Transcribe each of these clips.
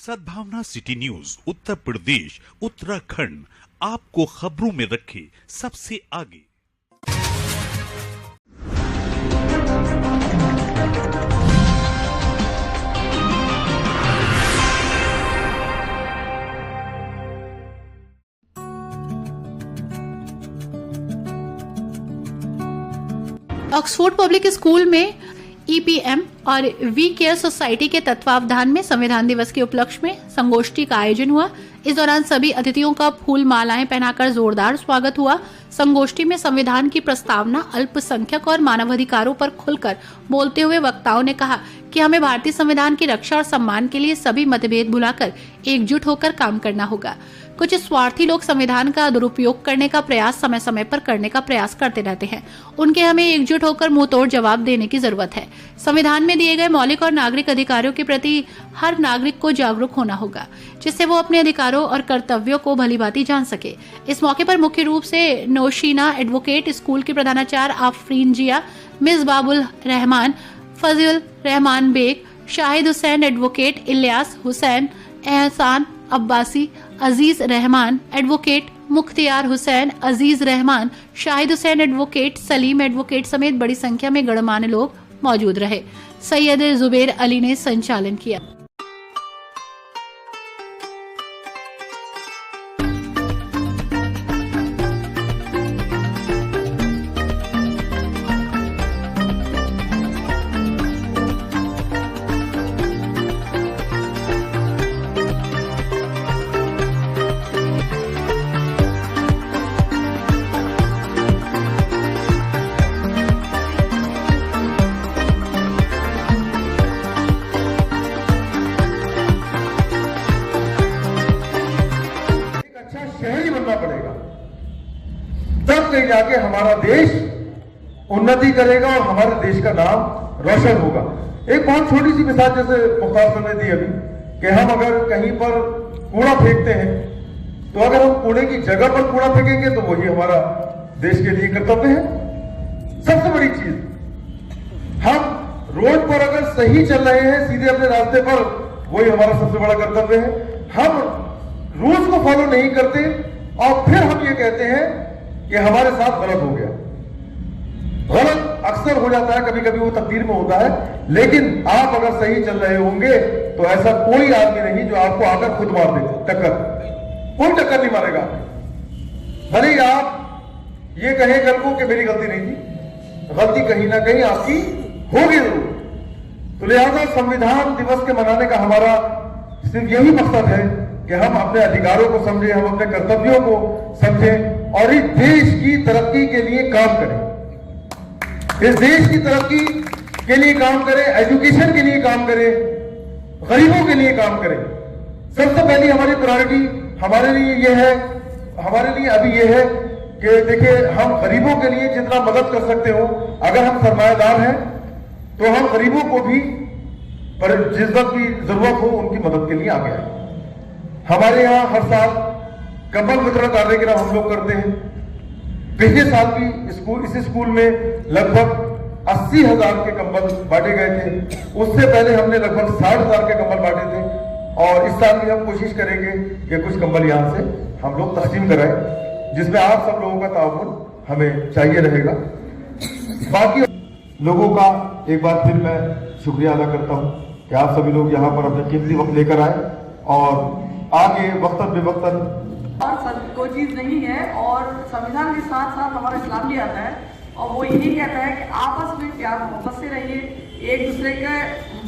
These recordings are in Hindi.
सद्भावना सिटी न्यूज उत्तर प्रदेश उत्तराखंड आपको खबरों में रखे सबसे आगे। ऑक्सफोर्ड पब्लिक स्कूल में ईपीएम और वी केयर सोसाइटी के तत्वावधान में संविधान दिवस के उपलक्ष्य में संगोष्ठी का आयोजन हुआ। इस दौरान सभी अतिथियों का फूल मालाएं पहनाकर जोरदार स्वागत हुआ। संगोष्ठी में संविधान की प्रस्तावना, अल्पसंख्यक और मानवाधिकारों पर खुलकर बोलते हुए वक्ताओं ने कहा कि हमें भारतीय संविधान की रक्षा और सम्मान के लिए सभी मतभेद भुलाकर एकजुट होकर काम करना होगा। कुछ स्वार्थी लोग संविधान का दुरुपयोग करने का प्रयास समय समय पर करने का प्रयास करते रहते हैं। उनके हमें एकजुट होकर मुंहतोड़ जवाब देने की जरूरत है। संविधान में दिए गए मौलिक और नागरिक अधिकारों के प्रति हर नागरिक को जागरूक होना होगा, जिससे वो अपने अधिकारों और कर्तव्यों को भलीभांति जान सके। इस मौके पर मुख्य रूप से नौशीना एडवोकेट स्कूल की प्रधानाचार्य आफरीन जिया, मिस बाबुल रहमान, फजील रहमान बेग, शाहिद हुसैन एडवोकेट, इलियास हुसैन, एहसान अब्बासी, अजीज रहमान एडवोकेट, मुख्तियार हुसैन, अजीज रहमान, शाहिद हुसैन एडवोकेट, सलीम एडवोकेट समेत बड़ी संख्या में गणमान्य लोग मौजूद रहे। सैयद जुबेर अली ने संचालन किया। शहरी बनना पड़ेगा, तब कहीं जाके हमारा देश उन्नति करेगा और हमारे देश का नाम रोशन होगा। एक बहुत छोटी सी मिसाल जैसे मुख्तार साहब ने दी अभी कि हम अगर कहीं पर कूड़ा फेंकते हैं तो अगर हम कूड़े की जगह पर कूड़ा फेंकेंगे तो वही हमारा देश के लिए कर्तव्य है। सबसे बड़ी चीज, हम रोड पर अगर सही चल रहे हैं सीधे अपने रास्ते पर, वही हमारा सबसे बड़ा कर्तव्य है। हम रूल्स को फॉलो नहीं करते और फिर हम ये कहते हैं कि हमारे साथ गलत हो गया। गलत अक्सर हो जाता है, कभी कभी वो तकदीर में होता है, लेकिन आप अगर सही चल रहे होंगे तो ऐसा कोई आदमी नहीं जो आपको आकर खुद मार दे। टक्कर, कोई टक्कर नहीं मारेगा। भले ही आप ये कहें कल को कि मेरी गलती नहीं थी, गलती कहीं ना कहीं आपकी होगी जरूर। तो लिहाजा संविधान दिवस के मनाने का हमारा सिर्फ यही मकसद है कि हम अपने अधिकारों को समझें, हम अपने कर्तव्यों को समझें और इस देश की तरक्की के लिए काम करें। इस देश की तरक्की के लिए काम करें, एजुकेशन के लिए काम करें, गरीबों के लिए काम करें। सबसे पहली हमारी प्रायोरिटी हमारे लिए यह है, हमारे लिए अभी यह है कि देखिए, हम गरीबों के लिए जितना मदद कर सकते हो, अगर हम सरमायादार हैं तो हम गरीबों को भी पर जिस वक्त भी जरूरत हो उनकी मदद के लिए आगे आए। हमारे यहाँ हर साल कंबल वितरण कार्यक्रम हम लोग करते हैं। पिछले साल भी इस स्कूल में लगभग 80,000 के कंबल बांटे गए थे। उससे पहले हमने लगभग 60,000 के कंबल बांटे थे और इस साल भी हम कोशिश करेंगे कि कुछ कंबल यहाँ से हम लोग तकसीम कराएं, जिसमें आप सब लोगों का ताउन हमें चाहिए रहेगा। बाकी लोगों का एक बार फिर मैं शुक्रिया अदा करता हूँ कि आप सभी लोग यहाँ पर अपने कीमती वक्त लेकर आए और आगे वक्तन बेवक्तन और कोई चीज नहीं है। और संविधान के साथ साथ हमारा इस्लाम भी आता है और वो यही कहता है कि आपस में प्यार मोहब्बत से रहिए, एक दूसरे के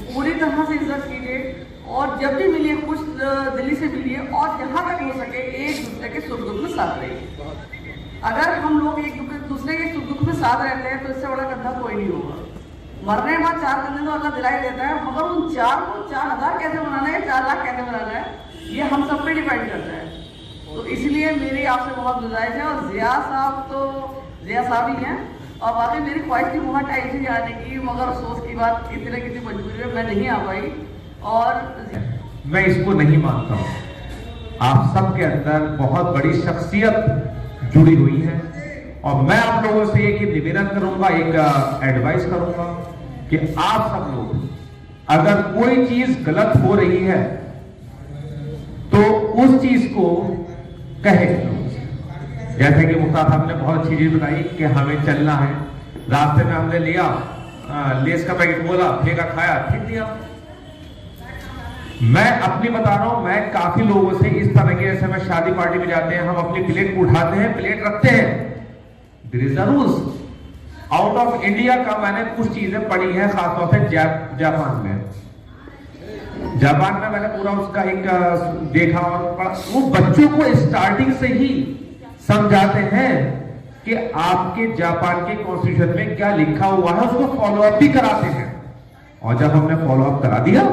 पूरी तरह से इज्जत कीजिए और जब भी मिलिए खुश दिली से मिलिए और जहाँ तक हो सके एक दूसरे के सुख दुख में साथ रहिए। अगर हम लोग एक दूसरे के सुख दुख में साथ रहते हैं तो इससे बड़ा गंदा कोई नहीं होगा। मरने के बाद 4 बंदे तो अल्लाह दिलाई देता है, मगर उन 4 को 4,000 कैसे बनाना है, 4 लाख कैसे बनाना है, ये हम सब पे डिपेंड करता है। तो इसलिए मेरी आपसे बहुत गुजारिश है। और जिया साहब ही हैं और वाकई मेरी ख्वाहिश थी वहाँ टाइम से जाने की, मगर अफसोस की बात किसी न किसी मजबूरी में मैं नहीं आ पाई। और मैं इसको नहीं मानता हूँ। आप सबके अंदर बहुत बड़ी शख्सियत जुड़ी हुई है और मैं आप लोगों से एक निवेदन करूंगा, एक एडवाइस करूंगा कि आप सब लोग अगर कोई चीज गलत हो रही है उस चीज को कहे। जैसे कि मुख्तार साहब ने बहुत अच्छी चीज बताई कि हमें चलना है, रास्ते में हमने लिया लेस का पैकेट, बोला फेंका, खाया, फेंक दिया। मैं अपनी बता रहा हूं, मैं काफी लोगों से इस तरह के, जैसे मैं शादी पार्टी में जाते हैं, हम अपनी प्लेट उठाते हैं, प्लेट रखते हैं, there is a rules. Out of India का मैंने कुछ चीजें पढ़ी हैं, खासतौर से जापान में मैंने पूरा उसका एक देखा और वो बच्चों को स्टार्टिंग से ही समझाते हैं कि आपके जापान के कॉन्स्टिट्यूशन में क्या लिखा हुआ है, उसको फॉलो अप भी कराते हैं। और जब हमने फॉलो अप करा दिया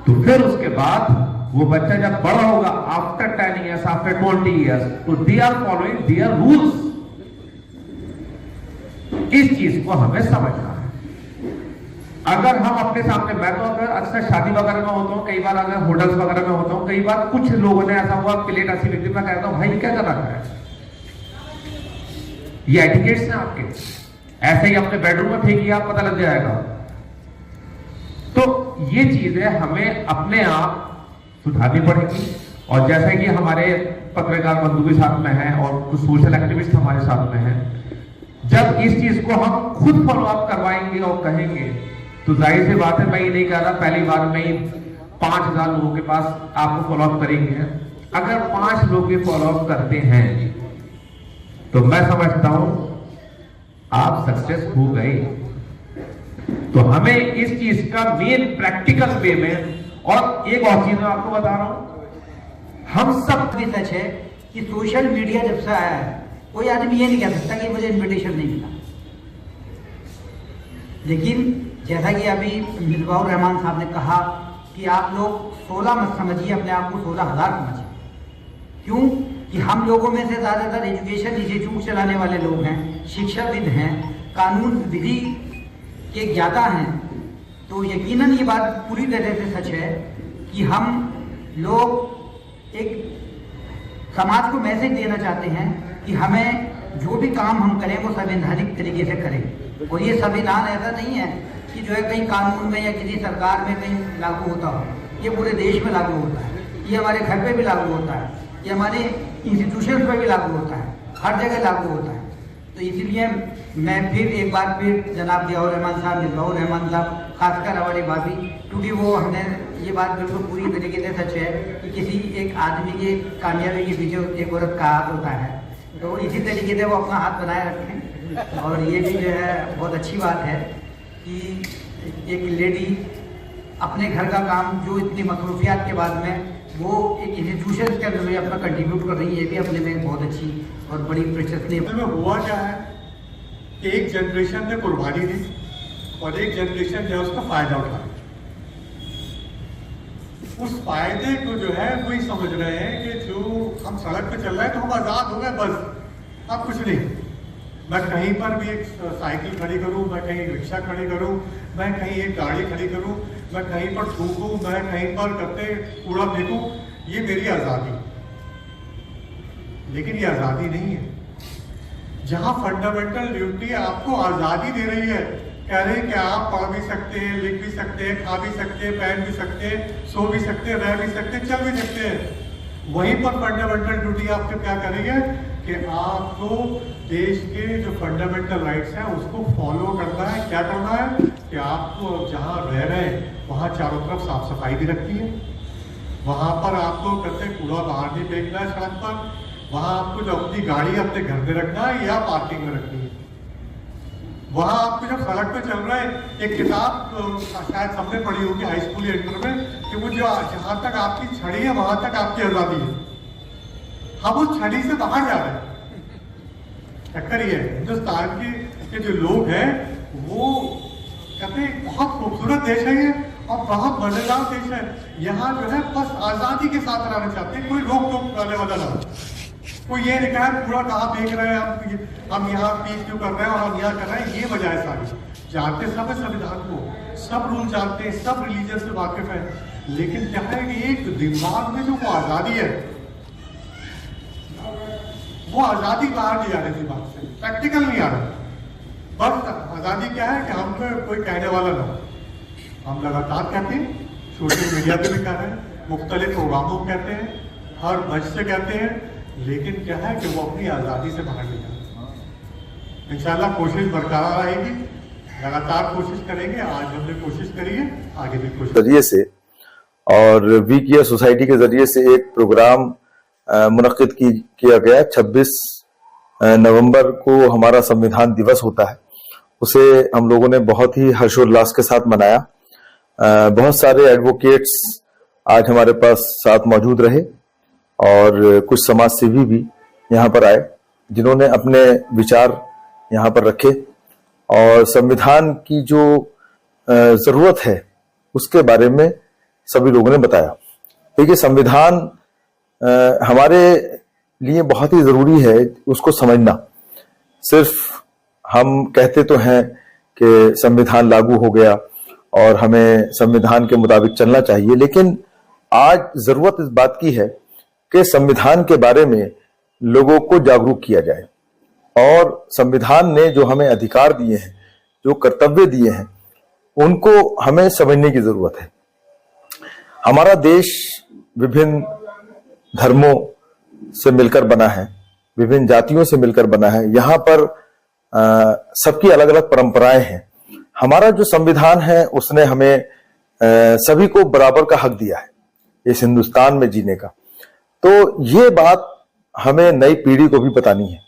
तो फिर उसके बाद वो बच्चा जब बड़ा होगा, आफ्टर 10 years, आफ्टर 20 years, तो they are following their rules. इस चीज को हमें समझना है। अगर हम अपने सामने, मैं तो अगर अक्सर शादी वगैरह में होता हूँ, कई बार अगर होटल्स वगैरह में होता हूँ, कई बार कुछ लोगों ने ऐसा हुआ प्लेट ऐसी व्यक्ति, मैं कहता हूँ भाई क्या कर रखा है, ये एटिकेट्स हैं आपके, ऐसे ही अपने बेडरूम में फेंकिए, आप पता लग जाएगा। तो ये चीजें हमें अपने आप सुधारनी पड़ेगी। और जैसे कि हमारे पत्रकार बंधु भी साथ में हैं और कुछ सोशल एक्टिविस्ट हमारे साथ में हैं, जब इस चीज को हम खुद फॉलो अप करवाएंगे और कहेंगे तो जाहिर सी बात है, मैं ये नहीं कह रहा पहली बार में ही 5000 लोगों के पास आपको फॉलो अप करेंगे। अगर 5 लोग भी फॉलो अप करते हैं तो मैं समझता हूं आप सक्सेस हो गए। तो हमें इस चीज का मेन प्रैक्टिकल वे में, और एक और चीज मैं आपको बता रहा हूं, हम सब भी सच है कि सोशल मीडिया जब से आया है, कोई आदमी ये नहीं कह सकता कि मुझे इनविटेशन नहीं मिला। लेकिन जैसा कि अभी मिसबाहुर रहमान साहब ने कहा कि आप लोग 16 मत समझिए, अपने आप को 16,000 समझिए। क्यों कि हम लोगों में से ज़्यादातर एजुकेशन इंस्टीट्यूट चलाने वाले लोग हैं, शिक्षाविद हैं, कानून विधि के ज्ञाता हैं। तो यकीनन ये बात पूरी तरह से सच है कि हम लोग एक समाज को मैसेज देना चाहते हैं कि हमें जो भी काम हम करें वो संवैधानिक तरीके से करें। और ये संविधान ऐसा नहीं है कि जो है कहीं कानून में या किसी सरकार में कहीं लागू होता हो, ये पूरे देश में लागू होता है, ये हमारे घर पे भी लागू होता है, ये हमारे इंस्टीट्यूशन पे भी लागू होता है, हर जगह लागू होता है। तो इसीलिए मैं फिर एक बार फिर जनाब जियाउर रहमान साहब, मिसबाहुर रहमान साहब, खासकर हमारे भाभी, क्योंकि वो हमने ये बात बिल्कुल पूरी तरीके से सच है कि किसी एक आदमी की कामयाबी के पीछे एक औरत का हाथ होता है। तो इसी तरीके से वो अपना हाथ बनाए रखें। और ये भी जो है बहुत अच्छी बात है कि एक लेडी अपने घर का काम जो इतनी मसरूफियात के बाद में वो एक इंस्टीट्यूशन के अंदर में अपना कंट्रीब्यूट कर रही है, ये भी अपने में बहुत अच्छी और बड़ी प्रेशसली। हुआ क्या है कि एक जनरेशन ने कुर्बानी दी और एक जनरेशन जो है उसका फायदा उठाया। उस फायदे को जो है वही समझ रहे हैं कि जो हम सड़क पे चल रहे हैं तो हम आजाद हो गए, बस अब कुछ नहीं। मैं कहीं पर भी एक साइकिल खड़ी करूं, मैं कहीं रिक्शा खड़ी करूं, मैं कहीं एक गाड़ी खड़ी करूं, मैं कहीं पर थूकूं, मैं कहीं पर करते कूड़ा फेंकूं, ये मेरी आज़ादी। लेकिन ये आज़ादी नहीं है। जहां फंडामेंटल ड्यूटी आपको आज़ादी दे रही है, कह रहे हैं कि आप पढ़ भी सकते हैं, लिख भी सकते हैं, खा भी सकते हैं, पहन भी सकते हैं, सो भी सकते हैं, रह भी सकते हैं, चल भी सकते हैं, वहीं पर फंडामेंटल ड्यूटी आपको क्या करेंगे कि आपको देश के जो फंडामेंटल राइट्स हैं उसको फॉलो करना है। क्या करना है कि आपको जहां रह रहे हैं वहां चारों तरफ साफ सफाई भी रखनी है, वहां पर आपको कहते कूड़ा बाहर नहीं फेंकना है सड़क पर, वहां आपको जो अपनी गाड़ी अपने घर में रखना है या पार्किंग में रखनी है। वहां आपको जब सड़क पे चल रहे हैं, एक किताब शायद सबने पढ़ी होगी हाई स्कूल या इंटर में कि वो जो जहां तक आपकी छड़ी है वहां तक आपकी आजादी है। हम उस छड़ी से बाहर जा रहे हैं। चक्कर ये है हिंदुस्तान के जो लोग हैं वो कहते हैं बहुत खूबसूरत देश है ये और बहुत मजेदार देश है। यहाँ जो है बस आजादी के साथ रहना चाहते हैं, कोई रोक टोक करने वाला ना हो। कोई ये नहीं कहा पूरा कहाँ फेंक रहे हैं, हम यहाँ पीस क्यों कर रहे हैं और हम यहाँ कर रहे हैं, ये वजह है सारी। जानते सब है संविधान को, सब रूल जानते हैं, सब रिलीजन से वाकिफ है, लेकिन क्या है कि एक दिमाग में जो वो आजादी है वो आजादी बाहर नहीं आ रही दिमाग से, प्रैक्टिकल नहीं आ रहा। बस आजादी क्या है कि हमको कोई कहने वाला ना हो। हम लगातार कहते हैं, सोशल मीडिया पे भी कह रहे हैं, मुख्तलिफ प्रोग्रामों को कहते हैं, हर मंच से कहते हैं, लेकिन क्या है कि वो अपनी आज़ादी से बाहर नहीं जाते। इंशाल्लाह कोशिश बरकरार रहेगी, लगातार कोशिश करेंगे। आज हमने कोशिश करी है, आगे भी कोशिश जरिए से और वी केयर सोसाइटी के जरिए से एक प्रोग्राम मुनक्किद किया गया। 26 नवंबर को हमारा संविधान दिवस होता है, उसे हम लोगों ने बहुत ही हर्षोल्लास के साथ मनाया। बहुत सारे एडवोकेट्स आज हमारे पास साथ मौजूद रहे और कुछ समाज सेवी भी यहाँ पर आए, जिन्होंने अपने विचार यहाँ पर रखे और संविधान की जो जरूरत है उसके बारे में सभी लोगों ने बताया। देखिए, संविधान हमारे लिए बहुत ही जरूरी है उसको समझना। सिर्फ हम कहते तो हैं कि संविधान लागू हो गया और हमें संविधान के मुताबिक चलना चाहिए, लेकिन आज जरूरत इस बात की है कि संविधान के बारे में लोगों को जागरूक किया जाए और संविधान ने जो हमें अधिकार दिए हैं, जो कर्तव्य दिए हैं, उनको हमें समझने की जरूरत है। हमारा देश विभिन्न धर्मों से मिलकर बना है, विभिन्न जातियों से मिलकर बना है। यहाँ पर सबकी अलग अलग परंपराएं हैं। हमारा जो संविधान है उसने हमें सभी को बराबर का हक दिया है इस हिंदुस्तान में जीने का। तो ये बात हमें नई पीढ़ी को भी बतानी है।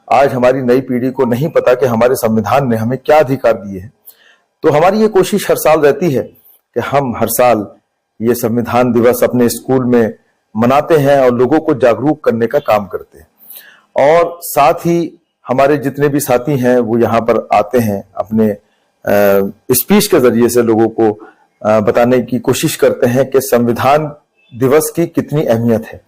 आज हमारी नई पीढ़ी को नहीं पता कि हमारे संविधान ने हमें क्या अधिकार दिए हैं। तो हमारी ये कोशिश हर साल रहती है कि हम हर साल ये संविधान दिवस अपने स्कूल में मनाते हैं और लोगों को जागरूक करने का काम करते हैं। और साथ ही हमारे जितने भी साथी हैं वो यहाँ पर आते हैं, अपने स्पीच के जरिए से लोगों को बताने की कोशिश करते हैं कि संविधान दिवस की कितनी अहमियत है।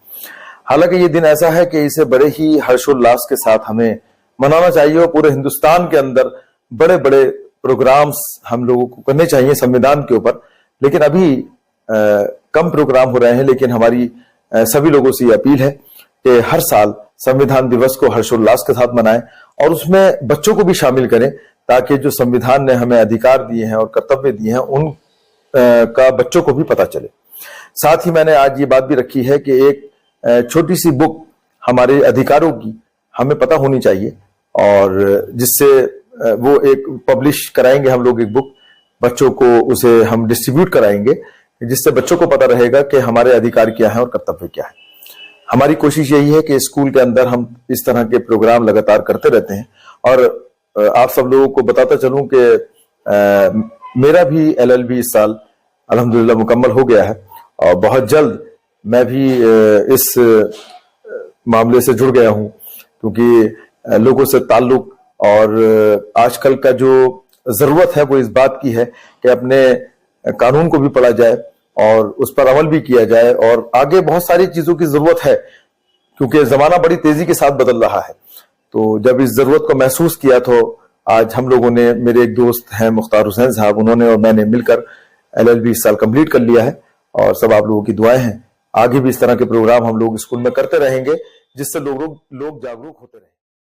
हालांकि ये दिन ऐसा है कि इसे बड़े ही हर्षोल्लास के साथ हमें मनाना चाहिए और पूरे हिंदुस्तान के अंदर बड़े बड़े प्रोग्राम्स हम लोगों को करने चाहिए संविधान के ऊपर। लेकिन अभी कम प्रोग्राम हो रहे हैं, लेकिन हमारी सभी लोगों से ये अपील है कि हर साल संविधान दिवस को हर्षोल्लास के साथ मनाएं और उसमें बच्चों को भी शामिल करें, ताकि जो संविधान ने हमें अधिकार दिए हैं और कर्तव्य दिए हैं उन का बच्चों को भी पता चले। साथ ही मैंने आज ये बात भी रखी है कि एक छोटी सी बुक हमारे अधिकारों की हमें पता होनी चाहिए और जिससे वो एक पब्लिश कराएंगे हम लोग, एक बुक बच्चों को उसे हम डिस्ट्रीब्यूट कराएंगे, जिससे बच्चों को पता रहेगा कि हमारे अधिकार क्या है और कर्तव्य क्या है। हमारी कोशिश यही है कि स्कूल के अंदर हम इस तरह के प्रोग्राम लगातार करते रहते हैं। और आप सब लोगों को बताता चलूं कि मेरा भी LLB इस साल अल्हम्दुलिल्लाह मुकम्मल हो गया है और बहुत जल्द मैं भी इस मामले से जुड़ गया हूं, क्योंकि लोगों से ताल्लुक और आजकल का जो जरूरत है वो इस बात की है कि अपने कानून को भी पढ़ा जाए और उस पर अमल भी किया जाए। और आगे बहुत सारी चीजों की जरूरत है, क्योंकि जमाना बड़ी तेजी के साथ बदल रहा है। तो जब इस जरूरत को महसूस किया तो आज हम लोगों ने, मेरे एक दोस्त हैं मुख्तार हुसैन साहब, उन्होंने और मैंने मिलकर LLB इस साल कंप्लीट कर लिया है और सब आप लोगों की दुआएं हैं। आगे भी इस तरह के प्रोग्राम हम लोग स्कूल में करते रहेंगे, जिससे लोग जागरूक होते रहें।